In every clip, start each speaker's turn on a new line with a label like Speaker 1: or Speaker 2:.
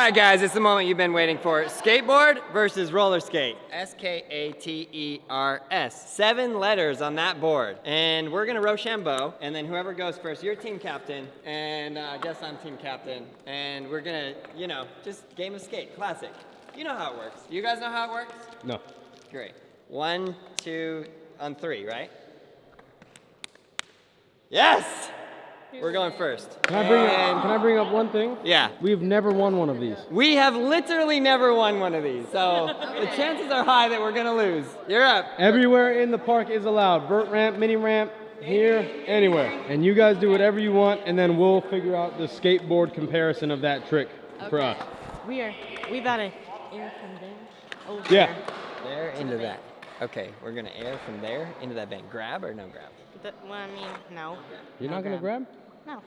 Speaker 1: right, guys, it's the moment you've been waiting for. Skateboard versus roller skate. S-K-A-T-E-R-S. 7 letters on that board. And we're gonna Rochambeau, and then whoever goes first, you're team captain, and I guess I'm team captain. And we're gonna, you know, just game of skate, classic. You know how it works. You guys know how it works?
Speaker 2: No.
Speaker 1: Great. 1, 2, on 3, right? Yes! We're going first.
Speaker 2: Can I bring up one thing?
Speaker 1: Yeah.
Speaker 2: We've never won one of these.
Speaker 1: We have literally never won one of these, so the chances are high that we're gonna lose. You're up.
Speaker 2: Everywhere in the park is allowed. Vert ramp, mini ramp, here, anywhere. And you guys do whatever you want, and then we'll figure out the skateboard comparison of that trick for us.
Speaker 3: We've got to air from there. Over
Speaker 2: Yeah.
Speaker 1: There into that. Okay, we're gonna air from there into that bank. Grab or no grab?
Speaker 3: Well, I mean, no.
Speaker 2: You're not gonna grab?
Speaker 3: No.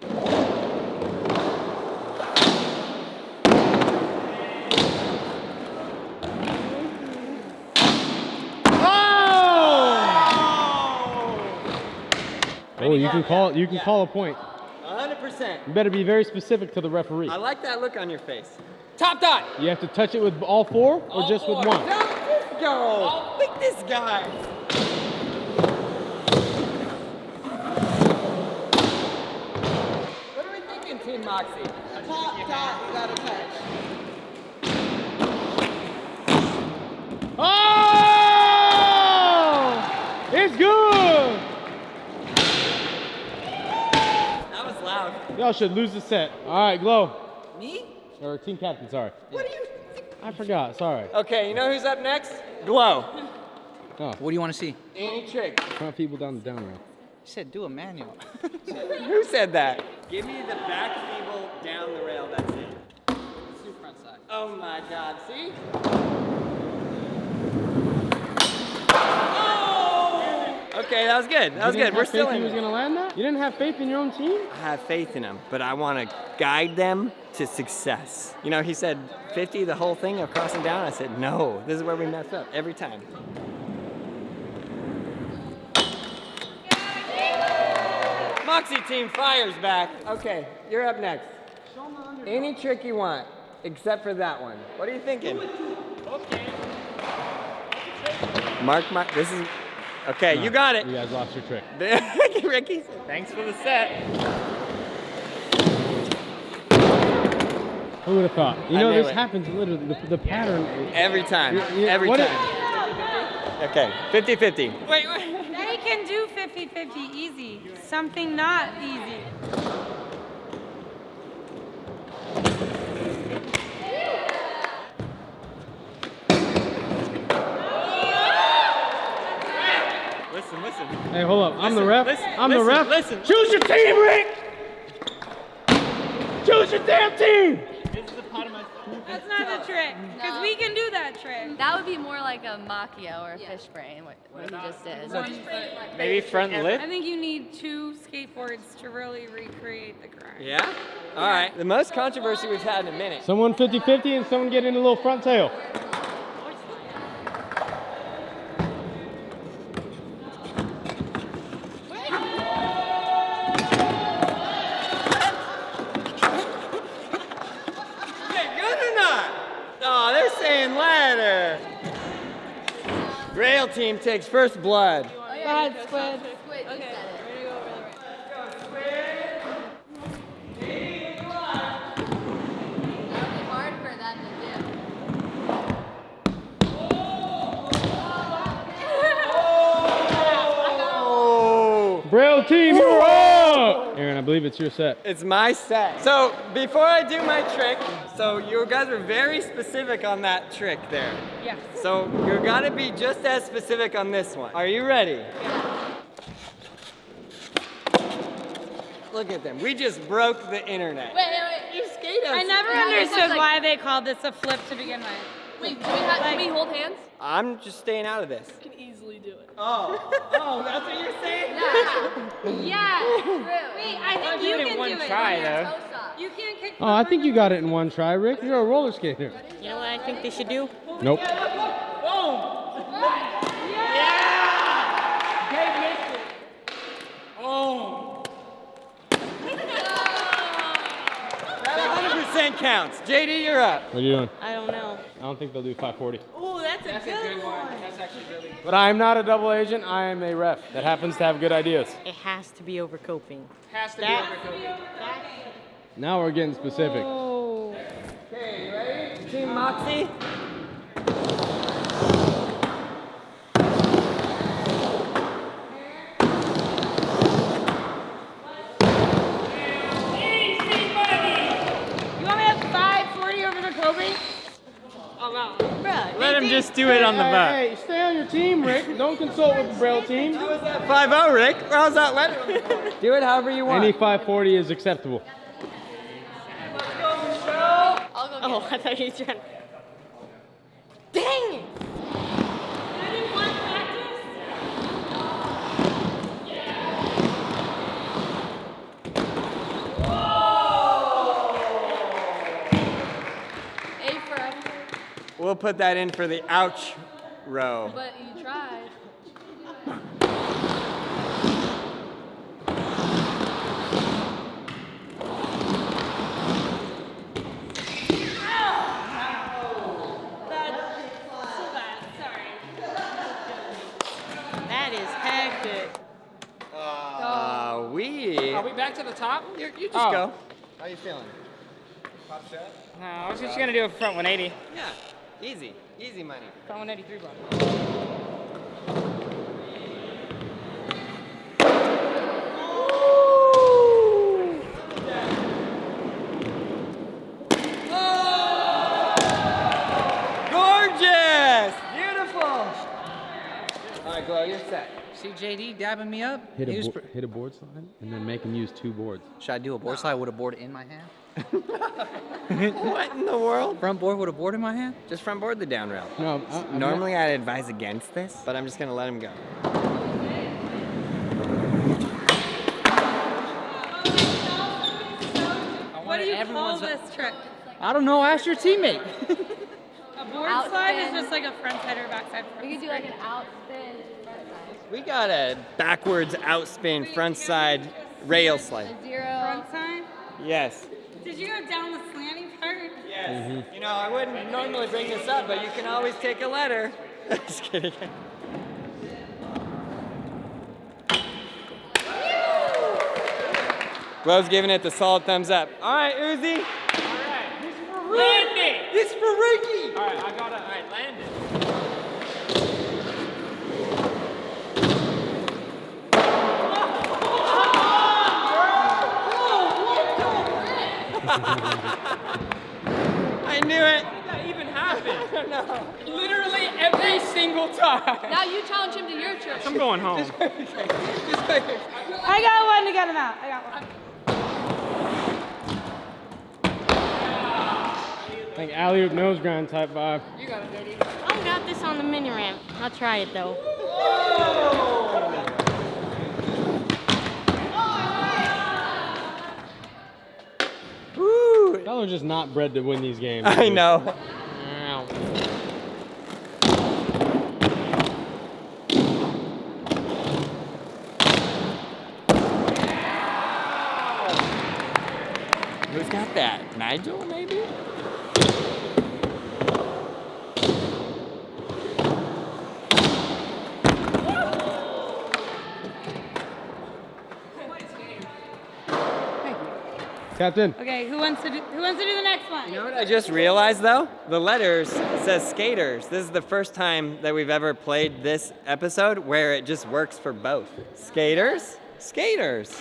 Speaker 2: Oh, you can call a point.
Speaker 1: 100%.
Speaker 2: You better be very specific to the referee.
Speaker 1: I like that look on your face. Top dot!
Speaker 2: You have to touch it with all 4 or just with one?
Speaker 1: No, let's go! Look at this guy! What are we thinking, Team Moxie?
Speaker 4: Top, you gotta touch.
Speaker 2: Oh! It's good!
Speaker 1: That was loud.
Speaker 2: Y'all should lose the set. All right, Glow.
Speaker 4: Me?
Speaker 2: Or team captain, sorry.
Speaker 4: What are you?
Speaker 2: I forgot, sorry.
Speaker 1: Okay, you know who's up next? Glow.
Speaker 2: Oh,
Speaker 5: What do you want to see?
Speaker 1: Any trick.
Speaker 2: front people down the down rail.
Speaker 5: You said do a manual.
Speaker 1: Who said that? Give me the back feeble down the rail, that's it.
Speaker 5: Let's do front side.
Speaker 1: Oh my God, see? Okay, that was good. That was good. We're still
Speaker 2: You
Speaker 1: in.
Speaker 2: was gonna land that? You didn't have faith in your own team?
Speaker 1: I have faith in them, but I want to guide them to success. You know, he said 50 the whole thing of crossing down. I said, no, this is where we mess up every time. Moxie team fires back. Okay, you're up next. Any trick you want, except for that one. What are you thinking?
Speaker 4: Okay.
Speaker 1: Mark, this is, okay, you got it.
Speaker 2: You guys lost your trick.
Speaker 1: Ricky, thanks for the set.
Speaker 2: Who would have thought? You
Speaker 1: I
Speaker 2: know,
Speaker 1: knew
Speaker 2: this
Speaker 1: it.
Speaker 2: happens literally, the pattern.
Speaker 1: Every time,
Speaker 2: You-
Speaker 1: every
Speaker 2: what
Speaker 1: time. Okay, 50-50. Wait.
Speaker 6: They can do 50-50 easy. Something not easy.
Speaker 1: Listen.
Speaker 2: Hey, hold up. I'm the ref. I'm the
Speaker 1: listen,
Speaker 2: ref.
Speaker 1: listen.
Speaker 2: Choose your team, Rick! Choose your damn team!
Speaker 6: That's not the trick, because we can do that trick.
Speaker 7: That would be more like a macchio or a fish brain, what he just did.
Speaker 1: Maybe front lip?
Speaker 6: I think you need 2 skateboards to really recreate the grind.
Speaker 1: Yeah? All right. The most controversy we've had in a minute.
Speaker 2: Someone 50-50 and someone getting a little front tail.
Speaker 1: Ladder. Braille team takes first blood.
Speaker 7: Go ahead, Squid. Squid, you said it. That would be hard for them to do.
Speaker 1: Oh!
Speaker 2: Braille team, you're up! Aaron, I believe it's your set.
Speaker 1: It's my set. So before I do my trick, so you guys were very specific on that trick there.
Speaker 6: Yes.
Speaker 1: So you're gonna be just as specific on this one. Are you ready? Look at them. We just broke the internet.
Speaker 7: Wait.
Speaker 1: You skate us.
Speaker 6: I never understood why they called this a flip to begin with.
Speaker 7: Wait, can we hold hands?
Speaker 1: I'm just staying out of this.
Speaker 4: You can easily do it.
Speaker 1: Oh, that's what you're saying?
Speaker 7: Yeah.
Speaker 6: Wait, I think you can do it.
Speaker 1: though.
Speaker 6: You can't kick.
Speaker 2: Oh, I think you got it in one try, Rick. You're a roller skater.
Speaker 3: You know what I think they should do?
Speaker 2: Nope.
Speaker 1: That point counts. JD, you're up.
Speaker 2: What are you doing?
Speaker 3: I don't know.
Speaker 2: I don't think they'll do 540.
Speaker 4: Ooh, that's a good one.
Speaker 5: That's actually really good.
Speaker 2: But I am not a double agent. I am a ref that happens to have good ideas.
Speaker 3: It has to be overcoping.
Speaker 5: Has to
Speaker 3: That-
Speaker 5: be overcoded.
Speaker 2: Now we're getting specific.
Speaker 3: Oh.
Speaker 1: Okay, you ready? Team Moxie.
Speaker 6: You want me to have 540 over the Kobe? Oh no.
Speaker 3: Bruh,
Speaker 1: Let him just do it on the butt.
Speaker 2: Hey, stay on your team, Rick. Don't consult with the Braille team.
Speaker 1: How was that 5-0, Rick? How's that letter? Do it however you want.
Speaker 2: Any 540 is acceptable.
Speaker 7: I'll go get
Speaker 3: Oh, I thought you were trying. Dang it!
Speaker 7: A for effort,
Speaker 1: We'll put that in for the ouch row.
Speaker 7: but you tried.
Speaker 3: That is hectic.
Speaker 1: Are we
Speaker 4: back to the top?
Speaker 1: You just
Speaker 4: Oh.
Speaker 1: go. How you feeling?
Speaker 4: No, I was just gonna do a front 180.
Speaker 1: Yeah, easy. Easy money.
Speaker 4: Front 183 bar.
Speaker 1: Gorgeous! Beautiful! All right, Glow, you're set.
Speaker 5: See JD dabbing me up?
Speaker 2: Hit
Speaker 5: He was
Speaker 2: a board slide and then make him use 2 boards.
Speaker 5: Should I do a board slide with a board in my hand?
Speaker 1: What in the world?
Speaker 5: Front board with a board in my hand?
Speaker 1: Just front board the down rail.
Speaker 2: No, I'm
Speaker 1: Normally I'd advise against this, but I'm just gonna let him go.
Speaker 6: What do you call this trick?
Speaker 5: I don't know. Ask your teammate.
Speaker 6: A board
Speaker 7: Out
Speaker 6: slide is
Speaker 7: spin.
Speaker 6: just like a front side or back side.
Speaker 7: We could do like an out spin front side.
Speaker 1: We got a backwards outspin front side rail slide.
Speaker 7: A 0.
Speaker 6: Front side?
Speaker 1: Yes.
Speaker 6: Did you go down the slanting part?
Speaker 1: Yes. You know, I wouldn't normally bring this up, but you can always take a letter. Just kidding. Glow's giving it the solid thumbs up. All right, Uzi.
Speaker 4: Landing!
Speaker 1: This is for Ricky.
Speaker 4: Alright, I gotta, alright, land it.
Speaker 1: I knew it.
Speaker 4: How did that even happen?
Speaker 1: No.
Speaker 4: Literally every single time.
Speaker 7: Now you challenge him to your trick.
Speaker 4: I'm going home.
Speaker 6: I got one to get him out. I got one.
Speaker 2: Like alley-oop nose grind type vibe.
Speaker 3: I got this on the mini ramp. I'll try it though.
Speaker 1: Woo.
Speaker 2: Y'all are just not bred to win these games.
Speaker 1: I know.
Speaker 2: Ow.
Speaker 1: Who's got that? Nigel, maybe?
Speaker 2: Captain.
Speaker 6: Okay, who wants to do the next one?
Speaker 1: You know what I just realized though? The letters says skaters. This is the first time that we've ever played this episode where it just works for both. Skaters? Skaters.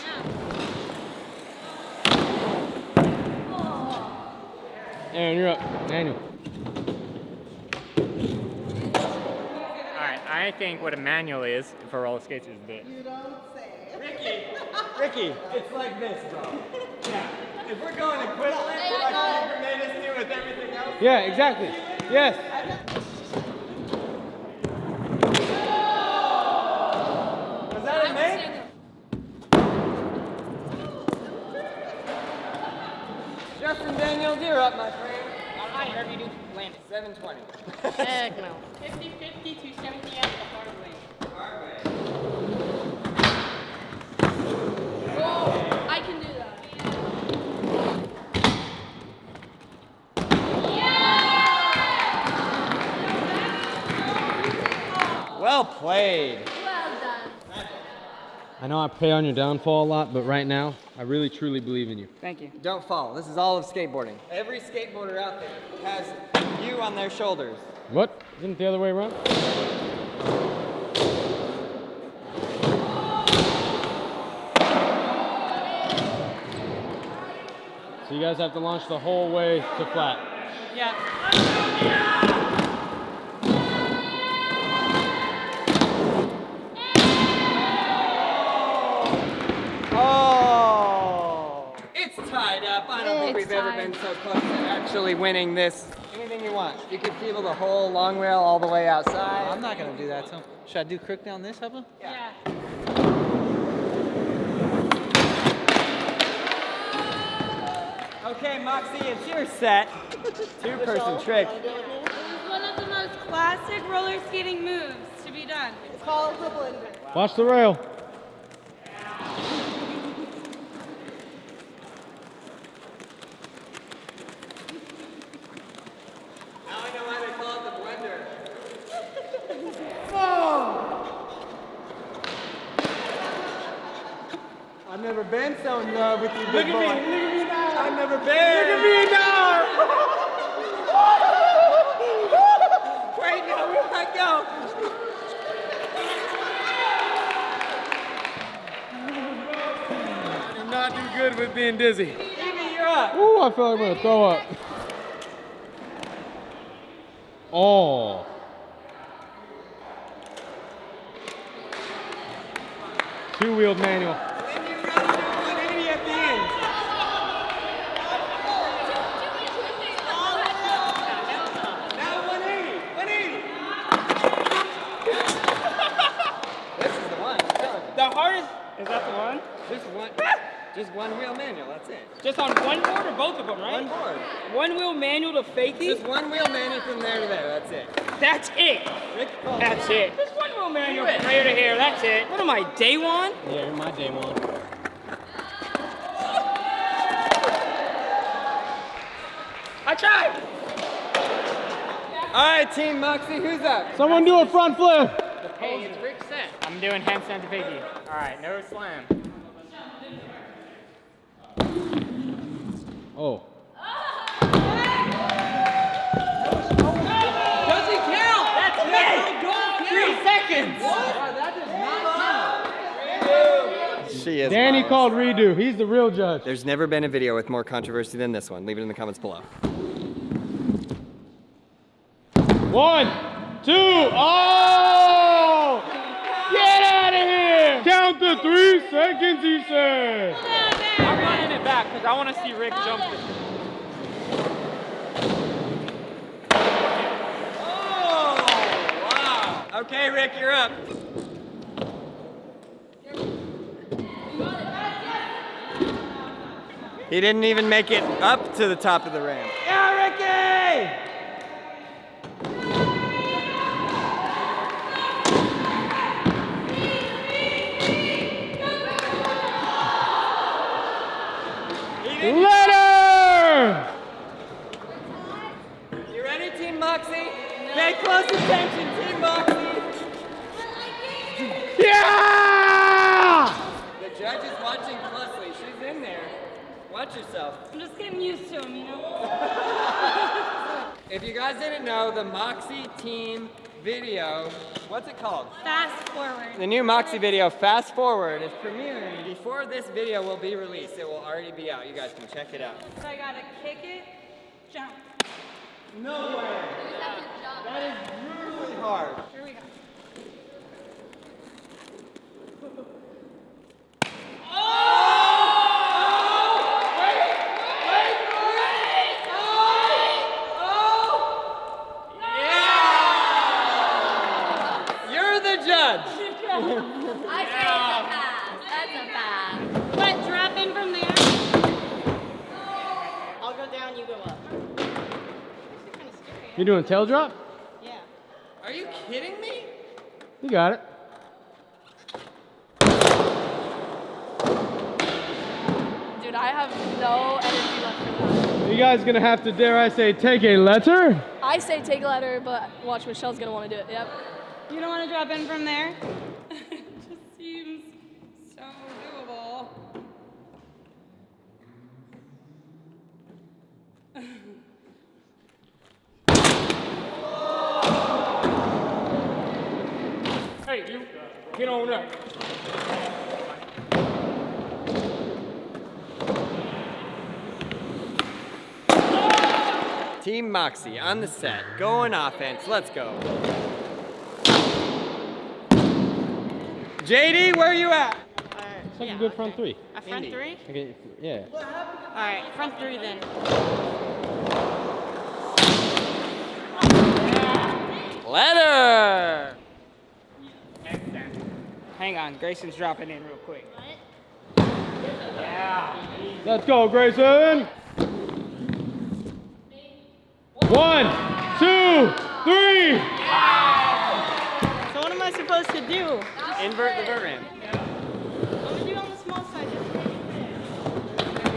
Speaker 2: Aaron, you're up. Daniel.
Speaker 4: Alright, I think what a manual is for roller skates is this.
Speaker 1: Ricky, it's like this, bro. Yeah. If we're going equivalent, like Oliver made us do with everything else.
Speaker 2: Yeah, exactly. Yes.
Speaker 1: Was that a make? Justin Daniels, you're up, my friend.
Speaker 4: Alright, whatever you do, land it.
Speaker 1: 720.
Speaker 3: Heck no.
Speaker 6: 50-50, 270 out the hard way.
Speaker 7: Oh, I can do that.
Speaker 1: Well played.
Speaker 7: Well done.
Speaker 2: I know I prey on your downfall a lot, but right now, I really truly believe in you.
Speaker 5: Thank you.
Speaker 1: Don't fall. This is all of skateboarding. Every skateboarder out there has you on their shoulders.
Speaker 2: What? Isn't it the other way around? So you guys have to launch the whole way to flat.
Speaker 6: Yeah.
Speaker 1: Oh! It's tied up. I don't think
Speaker 7: It's
Speaker 1: we've ever
Speaker 7: tied.
Speaker 1: been so close to actually winning this. Anything you want. You can feel the whole long rail all the way outside.
Speaker 5: I'm not gonna do that. So should I do crook down this, Hubba?
Speaker 6: Yeah.
Speaker 1: Okay, Moxie, it's your set. Two-person trick.
Speaker 6: It's one of the most classic roller skating moves to be done. It's called the blender.
Speaker 2: Watch the rail.
Speaker 1: Now I know why they call it the blender. I've never been so in love with you, big boy. Look at me now. I've never been. Look at me now. Wait, now where I go?
Speaker 2: I do not do good with being dizzy.
Speaker 1: Evie, you're up.
Speaker 2: Ooh, I feel like I'm gonna throw up. Oh. Two-wheeled manual.
Speaker 1: Then you gotta do 180 at the end. Now 180. 180. This is the one.
Speaker 8: The hardest, is that the one?
Speaker 1: Just one wheel manual, that's it.
Speaker 8: Just on one board or both of them, right?
Speaker 1: One board.
Speaker 8: One wheel manual to fake these?
Speaker 1: Just one wheel manual from there to there, that's it.
Speaker 8: That's it.
Speaker 1: Rick called
Speaker 8: That's it. Just one wheel manual from here to here, that's it. What am I, day one?
Speaker 2: Yeah, you're my day one.
Speaker 8: I tried.
Speaker 1: All right, Team Moxie, who's up?
Speaker 2: Someone do a front flip.
Speaker 4: Hey, it's Rick's set. I'm doing handstand to fakie. All right, no slam.
Speaker 2: Oh.
Speaker 8: Doesn't count. That's me. 3 seconds.
Speaker 1: She is.
Speaker 2: Danny
Speaker 1: wild.
Speaker 2: called redo. He's the real judge.
Speaker 1: There's never been a video with more controversy than this one. Leave it in the comments below.
Speaker 2: 1, 2, oh! Get out of here! Count the 3 seconds, he said.
Speaker 8: I'm running it back because I want to see Rick jump this.
Speaker 1: Oh, wow. Okay, Rick, you're up. He didn't even make it up to the top of the ramp. Yeah, Ricky!
Speaker 2: Letter!
Speaker 1: You ready, Team Moxie? Pay close attention, Team Moxie.
Speaker 2: Yeah!
Speaker 1: The judge is watching closely. She's in there. Watch yourself.
Speaker 6: I'm just getting used to him, you know?
Speaker 1: If you guys didn't know, the Moxie team video, what's it called?
Speaker 6: Fast forward.
Speaker 1: The new Moxie video, Fast Forward, is premiering. Before this video will be released, it will already be out. You guys can check it out.
Speaker 6: So I gotta kick it, jump.
Speaker 1: No way. That is really hard.
Speaker 6: Here we go.
Speaker 1: You're the judge.
Speaker 7: I say it's a pass. That's a pass.
Speaker 6: What, drop in from there?
Speaker 3: I'll go down, you go up.
Speaker 2: You doing tail drop?
Speaker 3: Yeah.
Speaker 1: Are you kidding me?
Speaker 2: You got it.
Speaker 7: Dude, I have no energy left for that.
Speaker 2: You guys gonna have to, dare I say, take a letter?
Speaker 7: I say take a letter, but watch, Michelle's gonna want to do it. Yep.
Speaker 6: You don't want to drop in from there? It just seems so doable.
Speaker 8: Hey, you get on up.
Speaker 1: Team Moxie on the set, going offense. Let's go. JD, where are you at?
Speaker 2: It's like a good front three.
Speaker 3: A front
Speaker 1: Indy.
Speaker 3: three?
Speaker 2: Okay, yeah.
Speaker 3: All right, front three then.
Speaker 1: Letter.
Speaker 8: Hang on, Grayson's dropping in real quick. Yeah.
Speaker 2: Let's go, Grayson. 1, 2, 3.
Speaker 3: So what am I supposed to do?
Speaker 1: Invert the vert ramp.
Speaker 3: I'm gonna do on the small side. Just right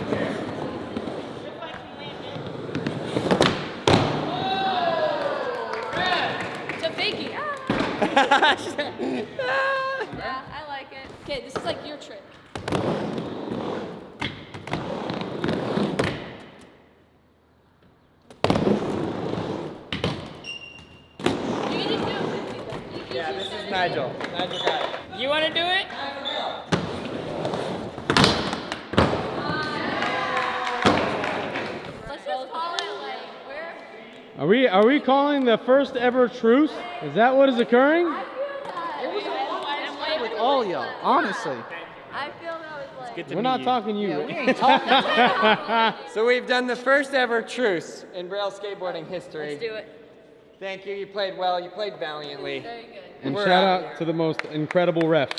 Speaker 3: there. If I can land it.
Speaker 7: To fakie. Yeah, I like it. Okay, this is like your trick. You can just do it 50 though.
Speaker 1: Yeah, this is Nigel. Nigel got it.
Speaker 8: You want to do it?
Speaker 7: Let's just call it like we're.
Speaker 2: Are we calling the first ever truce? Is that what is occurring?
Speaker 5: With all y'all, honestly.
Speaker 7: I feel that was like.
Speaker 2: We're not talking you.
Speaker 5: Yeah, we ain't talking.
Speaker 1: So we've done the first ever truce in Braille skateboarding history.
Speaker 7: Let's do it.
Speaker 1: Thank you. You played well. You played valiantly.
Speaker 7: Very good.
Speaker 2: And
Speaker 1: We're
Speaker 2: shout
Speaker 1: out
Speaker 2: out
Speaker 1: here.
Speaker 2: to the most incredible ref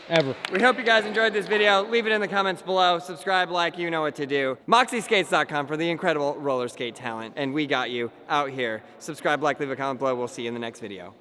Speaker 2: ever.
Speaker 1: We hope you guys enjoyed this video. Leave it in the comments below. Subscribe, like, you know what to do. MoxieSkates.com for the incredible roller skate talent. And we got you out here. Subscribe, like, leave a comment below. We'll see you in the next video.